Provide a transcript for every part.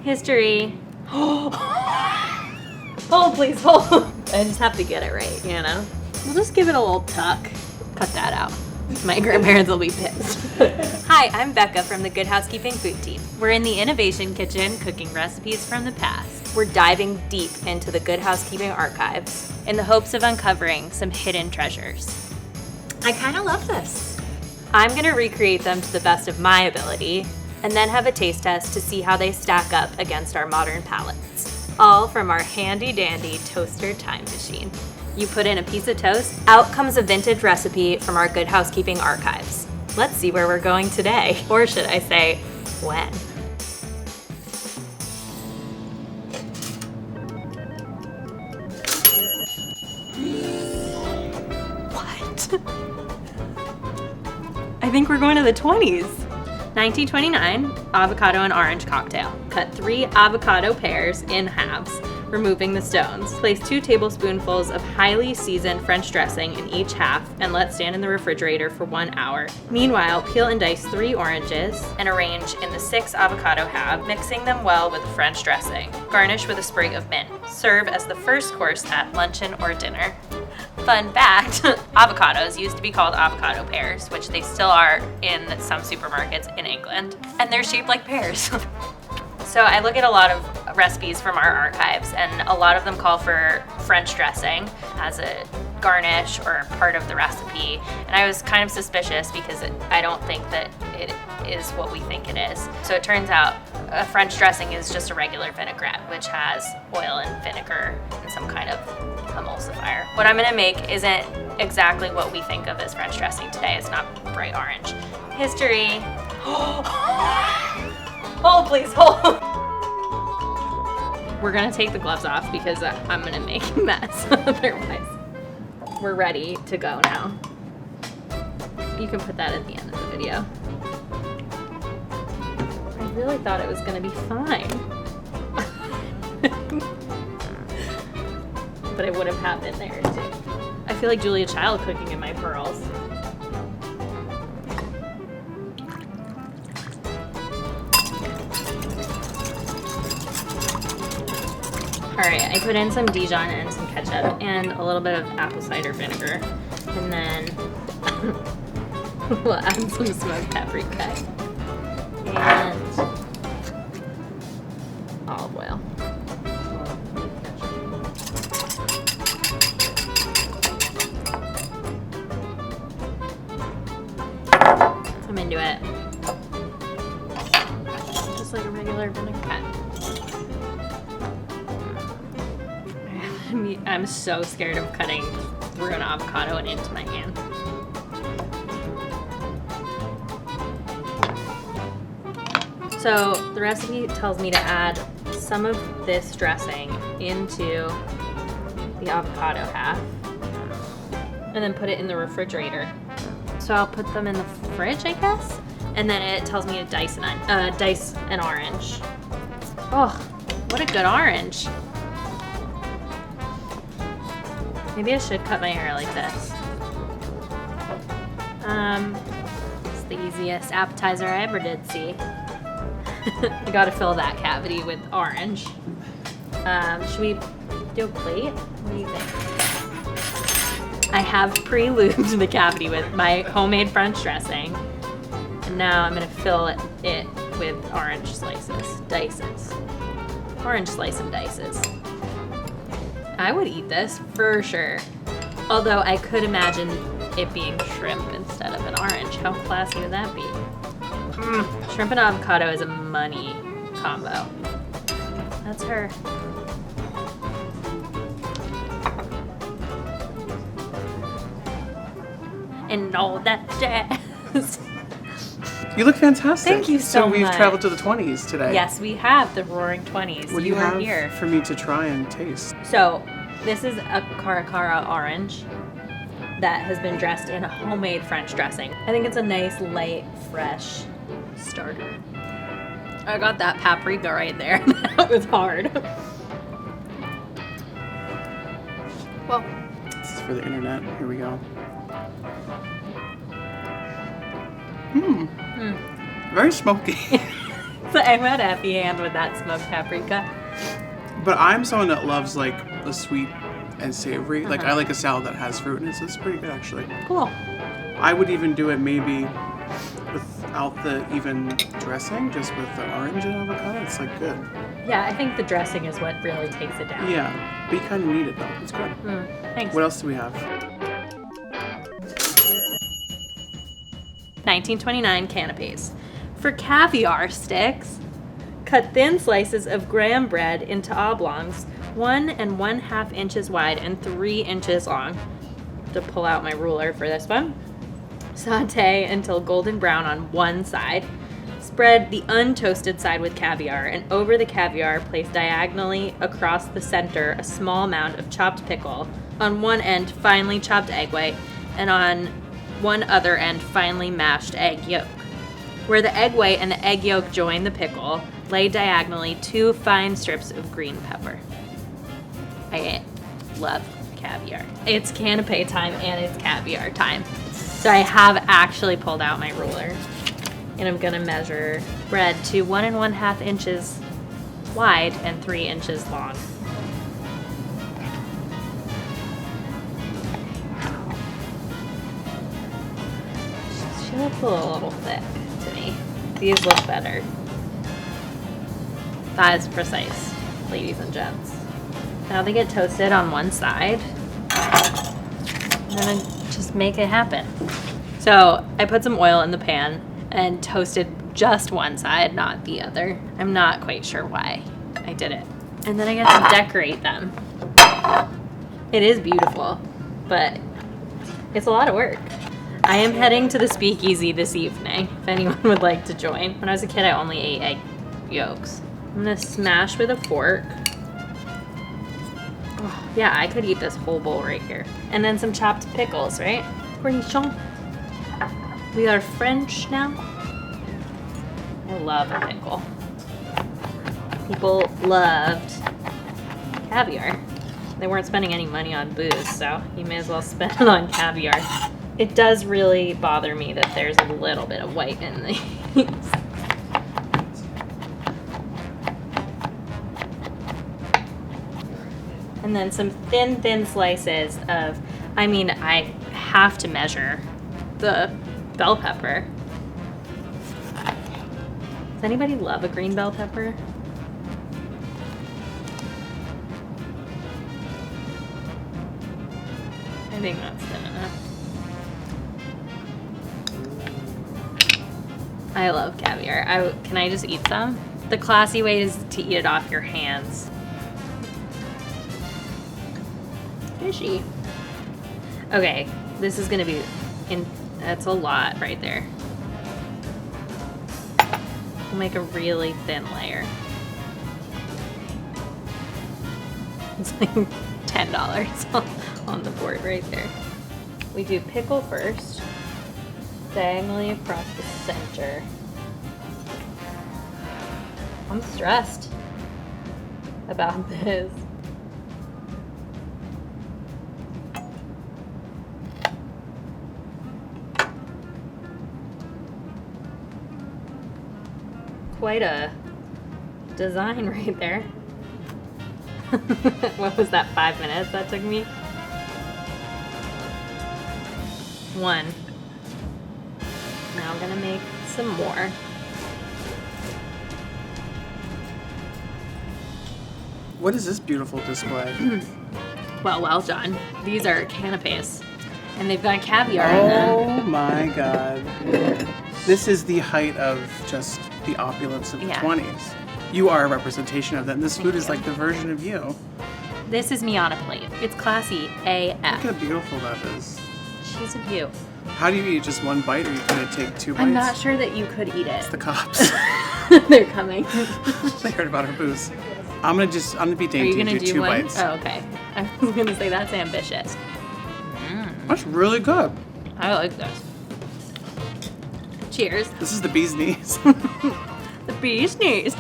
History. Hold, please, hold. I just have to get it right, you know? We'll just give it a little tuck. Cut that out. My grandparents will be pissed. Hi, I'm Becca from the Good Housekeeping food team. We're in the Innovation Kitchen cooking recipes from the past. We're diving deep into the Good Housekeeping archives in the hopes of uncovering some hidden treasures. I kind of love this. I'm going to recreate them to the best of my ability and then have a taste test to see how they stack up against our modern palates. All from our handy-dandy toaster time machine. You put in a piece of toast, out comes a vintage recipe from our Good Housekeeping archives. Let's see where we're going today, or should I say, when. What? I think we're going to the 20s. 1929, avocado and orange cocktail. Cut 3 avocado pears in halves, removing the stones. Place 2 tablespoonfuls of highly seasoned French dressing in each half and let stand in the refrigerator for 1 hour. Meanwhile, peel and dice 3 oranges and arrange in the 6 avocado halves, mixing them well with the French dressing. Garnish with a sprig of mint. Serve as the first course at luncheon or dinner. Fun fact, avocados used to be called avocado pears, which they still are in some supermarkets in England, and they're shaped like pears. So I look at a lot of recipes from our archives, and a lot of them call for French dressing as a garnish or part of the recipe, and I was kind of suspicious because I don't think that it is what we think it is. So it turns out a French dressing is just a regular vinaigrette, which has oil and vinegar and some kind of emulsifier. What I'm gonna make isn't exactly what we think of as French dressing today. It's not bright orange. History. Hold, please, hold. We're gonna take the gloves off because I'm gonna make a mess otherwise. We're ready to go now. You can put that at the end of the video. I really thought it was gonna be fine. But it would have happened there too. I feel like Julia Child cooking in my pearls. All right, I put in some Dijon and some ketchup and a little bit of apple cider vinegar. And then we'll add some smoked paprika and olive oil. I'm into it. Just like a regular vinaigrette. I'm so scared of cutting through an avocado and into my hand. So the recipe tells me to add some of this dressing into the avocado half and then put it in the refrigerator. So I'll put them in the fridge, I guess? And then it tells me to dice an orange. Oh, what a good orange. Maybe I should cut my hair like this. It's the easiest appetizer I ever did see. You gotta fill that cavity with orange. Should we do a plate? What do you think? I have pre-lubed the cavity with my homemade French dressing. And now I'm gonna fill it with orange slices, dices. Orange slice and dices. I would eat this for sure. Although I could imagine it being shrimp instead of an orange. How classy would that be? Shrimp and avocado is a money combo. That's her. And all that jazz. You look fantastic. Thank you so much. So we've traveled to the 20s today. Yes, we have the Roaring 20s. What do you are have here for me to try and taste? So this is a caracara orange that has been dressed in a homemade French dressing. I think it's a nice, light, fresh starter. I got that paprika right there. That was hard. Well, this is for the internet. Here we go. Very smoky. So I'm at happy hand with that smoked paprika. But I'm someone that loves like the sweet and savory. Like I like a salad that has fruit in it, so it's pretty good actually. Cool. I would even do it maybe without the even dressing, just with the orange and avocado. It's like good. Yeah, I think the dressing is what really takes it down. Yeah, but you kind of need it though. It's good. Thanks. What else do we have? 1929 canapes. For caviar sticks, cut thin slices of graham bread into oblongs, 1 1/2 inches wide and 3 inches long. To pull out my ruler for this one. Saute until golden brown on one side. Spread the untoasted side with caviar, and over the caviar, place diagonally across the center a small amount of chopped pickle. On one end, finely chopped egg white, and on one other end, finely mashed egg yolk. Where the egg white and the egg yolk join the pickle, lay diagonally 2 fine strips of green pepper. I love caviar. It's canapé time and it's caviar time. So I have actually pulled out my ruler, and I'm gonna measure bread to 1 1/2 inches wide and 3 inches long. She looks a little thick to me. These look better. That is precise, ladies and gents. Now they get toasted on one side. I'm gonna just make it happen. So I put some oil in the pan and toasted just one side, not the other. I'm not quite sure why I did it. And then I get to decorate them. It is beautiful, but it's a lot of work. I am heading to the speakeasy this evening, if anyone would like to join. When I was a kid, I only ate egg yolks. I'm gonna smash with a fork. Oh, yeah, I could eat this whole bowl right here. And then some chopped pickles, right? Prohibition. We are French now. I love a pickle. People loved caviar. They weren't spending any money on booze, so you may as well spend it on caviar. It does really bother me that there's a little bit of white in these. And then some thin slices of, I have to measure the bell pepper. Does anybody love a green bell pepper? I think that's thin enough. I love caviar. Can I just eat some? The classy way is to eat it off your hands. Fishy. Okay, this is gonna be that's a lot right there. We'll make a really thin layer. It's like $10 on the board right there. We do pickle first, diagonally across the center. I'm stressed about this. Quite a design right there. What was that, 5 minutes that took me? 1. Now I'm gonna make some more. What is this beautiful display? Well done. These are canapes, and they've got caviar in them. Oh my god. This is the height of just the opulence of the 20s. You are a representation of that, and this food is like the version of you. This is me on a plate. It's classy AF. Look how beautiful that is. She's a beaut. How do you eat just one bite, or you gonna take 2 bites? I'm not sure that you could eat it. It's the cops. They're coming. They heard about our booze. I'm gonna be dainty and do 2 bites. Oh, okay. I was gonna say that's ambitious. That's really good. I like this. Cheers. This is the bee's knees. The bee's knees.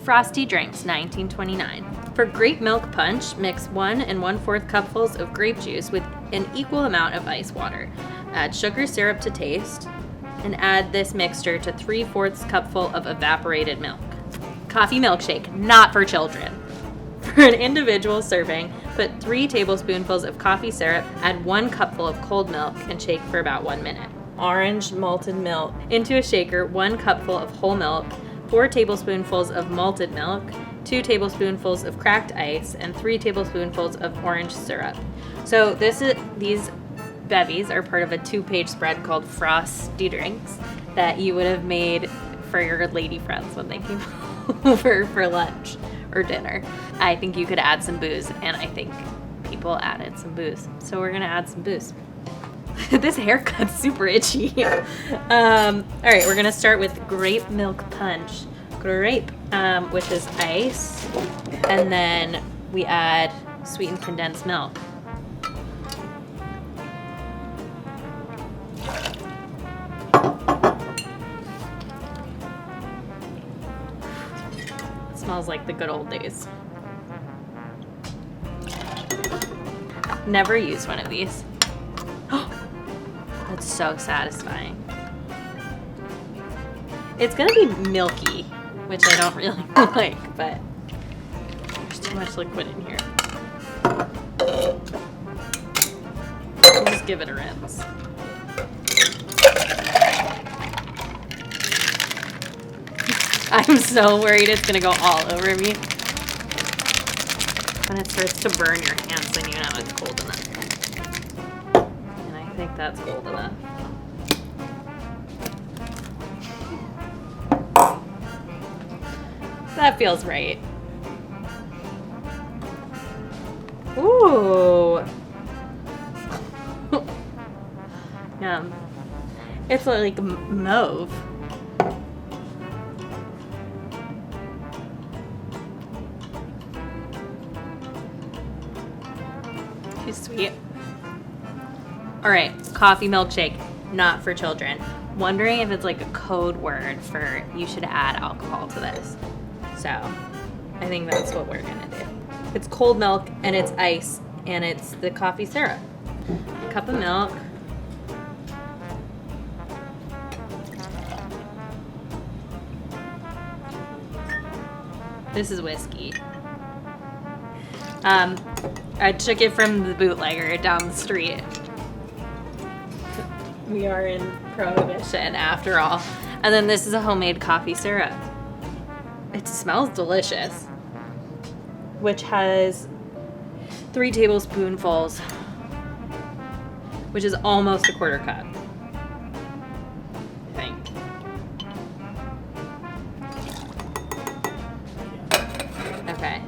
Frosty Drinks, 1929. For grape milk punch, mix 1 1/4 cupfuls of grape juice with an equal amount of ice water. Add sugar syrup to taste. and add this mixture to 3/4 cupful of evaporated milk. Coffee milkshake, not for children. For an individual serving, put 3 tablespoonfuls of coffee syrup, add 1 cupful of cold milk, and shake for about 1 minute. Orange malted milk. Into a shaker, 1 cupful of whole milk, 4 tablespoonfuls of malted milk, 2 tablespoonfuls of cracked ice, and 3 tablespoonfuls of orange syrup. So these bevies are part of a 2-page spread called Frosty Drinks that you would have made for your lady friends when they came over for lunch or dinner. I think you could add some booze, and I think people added some booze. So we're gonna add some booze. This haircut's super itchy. All right, we're gonna start with grape milk punch. Grape, which is ice, and then we add sweetened condensed milk. It smells like the good old days. Never used one of these. That's so satisfying. It's gonna be milky, which I don't really like, but there's too much liquid in here. We'll just give it a rinse. I'm so worried it's gonna go all over me. When it starts to burn your hands, then you know it's cold enough. And I think that's cold enough. That feels right. Ooh. Yum. It's like mauve. Too sweet. All right, coffee milkshake, not for children. Wondering if it's like a code word for you should add alcohol to this. So I think that's what we're gonna do. It's cold milk and it's ice and it's the coffee syrup. A cup of milk. This is whiskey. I took it from the bootlegger down the street. We are in Prohibition after all. And then this is a homemade coffee syrup. It smells delicious. Which has 3 tablespoonfuls, which is almost a 1/4 cup, I think. Okay.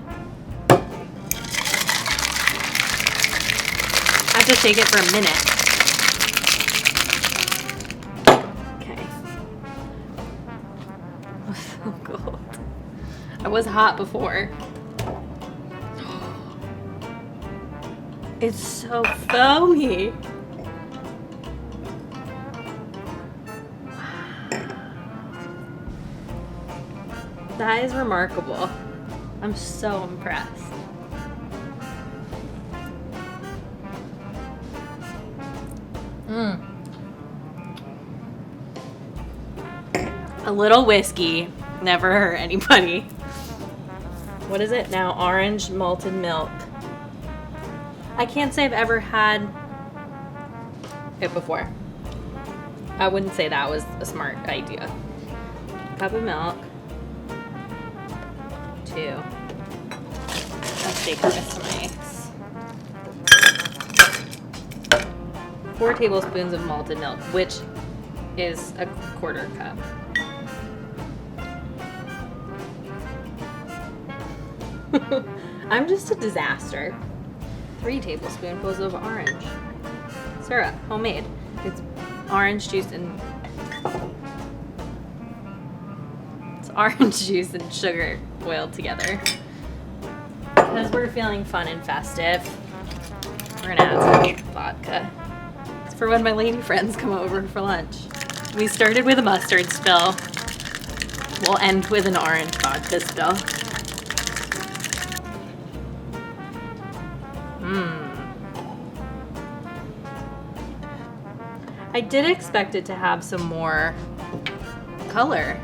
I have to shake it for a minute. Okay. Oh, so cold. I was hot before. It's so foamy. That is remarkable. I'm so impressed. A little whiskey never hurt anybody. What is it now? Orange malted milk. I can't say I've ever had it before. I wouldn't say that was a smart idea. Cup of milk. 2. Let's take the rest of my eggs. 4 tablespoons of malted milk, which is a 1/4 cup. I'm just a disaster. 3 tablespoonfuls of orange syrup, homemade. It's orange juice and sugar boiled together. Because we're feeling fun and festive, we're gonna add some vodka. It's for when my lady friends come over for lunch. We started with a mustard spill. We'll end with an orange vodka spill. I did expect it to have some more color.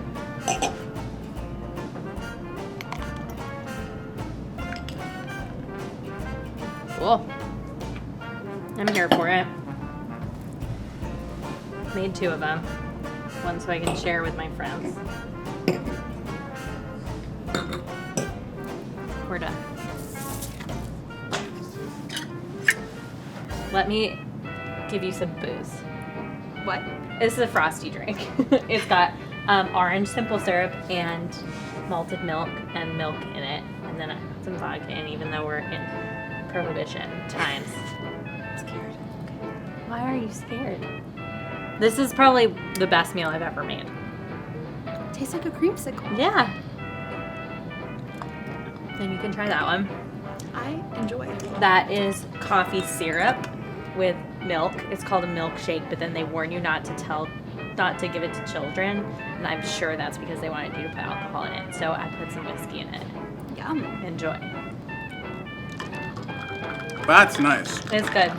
Cool. I'm here for it. Made 2 of them. One so I can share with my friends. We're done. Let me give you some booze. What? This is a frosty drink. It's got orange simple syrup and malted milk and milk in it. And then some vodka in, even though we're in Prohibition times. I'm scared. Why are you scared? This is probably the best meal I've ever made. Tastes like a creamsicle. Yeah. And you can try that one. I enjoy it. That is coffee syrup with milk. It's called a milkshake, but then they warn you not to give it to children. And I'm sure that's because they wanted you to put alcohol in it. So I put some whiskey in it. Yum. Enjoy. That's nice. It's good.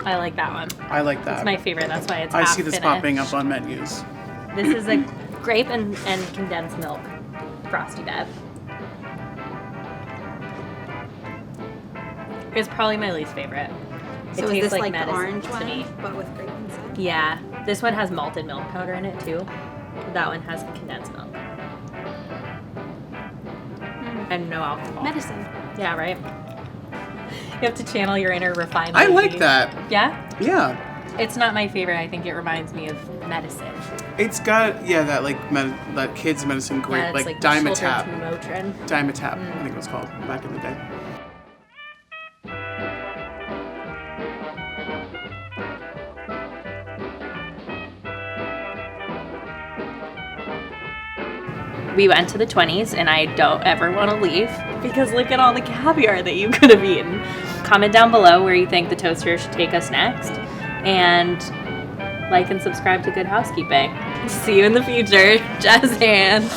I like that one. I like that. It's my favorite. That's why it's I half see this finished. popping up on menus. This is a grape and condensed milk frosty bev. It's probably my least favorite. So It is tastes this like like the medicine orange to one, me. but with grape inside? Yeah, this one has malted milk powder in it too. That one has condensed milk and no alcohol. Medicine. Yeah, right. You have to channel your inner refined. I like lady. that. Yeah, Yeah. it's not my favorite. I think it reminds me of medicine. It's got, that like that kids medicine grape, Yeah, it's like children's Dimetap. Motrin. Dimetap, I think it was called back in the day. We went to the 20s and I don't ever want to leave because look at all the caviar that you could have eaten. Comment down below where you think the toaster should take us next, and like and subscribe to Good Housekeeping. See you in the future. Jazz hands.